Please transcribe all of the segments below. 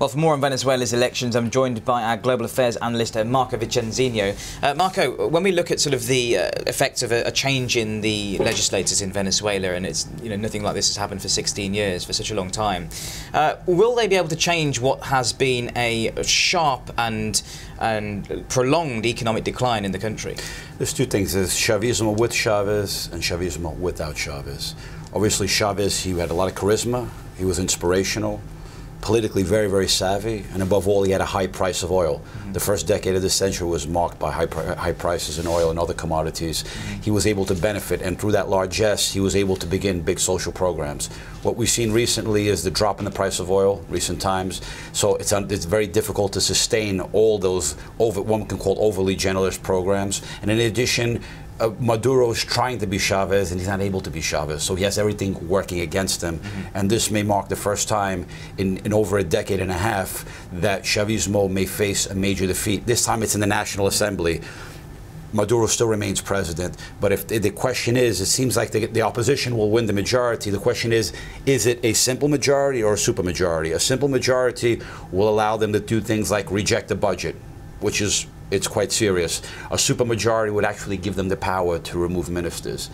Well, for more on Venezuela's elections, I'm joined by our global affairs analyst, Marco Vicenzino. Marco, when we look at sort of the effects of a change in the legislators in Venezuela, and it's nothing like this has happened for 16 years, for such a long time, will they be able to change what has been a sharp and prolonged economic decline in the country? There's two things. There's Chavismo with Chavez and Chavismo without Chavez. Obviously, Chavez, he had a lot of charisma. He was inspirational, politically very, very savvy, and above all, he had a high price of oil. The first decade of the century was marked by high prices in oil and other commodities. He was able to benefit, and through that largesse, he was able to begin big social programs. What we've seen recently is the drop in the price of oil, recent times, so it's very difficult to sustain all those, one can call overly generous programs. And in addition, Maduro is trying to be Chavez, and he's not able to be Chavez, so he has everything working against him. And this may mark the first time in over a decade and a half that Chavismo may face a major defeat. This time it's in the National Assembly. Maduro still remains president, but if the question is, it seems like the opposition will win the majority. The question is it a simple majority or a supermajority? A simple majority will allow them to do things like reject the budget, which is it's quite serious. A supermajority would actually give them the power to remove ministers.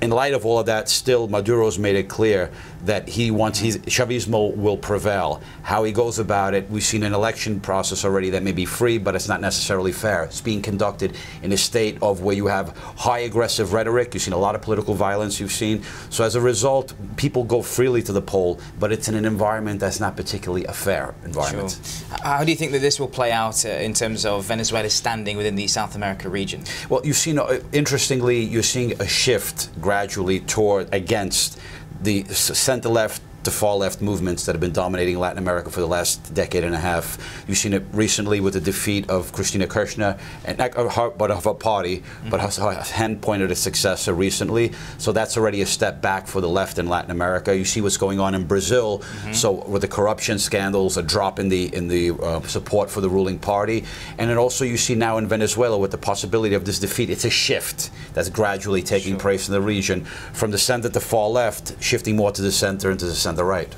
In light of all of that, still Maduro's made it clear that he wants Chavismo will prevail. How he goes about it, we've seen an election process already that may be free, but it's not necessarily fair. It's being conducted in a state of where you have high aggressive rhetoric. You've seen a lot of political violence. You've seen. So as a result, people go freely to the poll, but it's in an environment that's not particularly a fair environment. Sure. How do you think that this will play out in terms of Venezuela's standing within the South America region? Well, you've seen, interestingly, you're seeing a shift gradually against the center-left to far-left movements that have been dominating Latin America for the last decade and a half. You've seen it recently with the defeat of Cristina Kirchner, and not of her party, but her hand-pointed successor recently. So that's already a step back for the left in Latin America. You see what's going on in Brazil. So with the corruption scandals, a drop in the support for the ruling party, and then also you see now in Venezuela with the possibility of this defeat. It's a shift that's gradually taking place in the region from the center to far left, shifting more to the center and to the center right.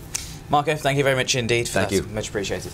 Marco, thank you very much indeed for that. Thank you. Much appreciated.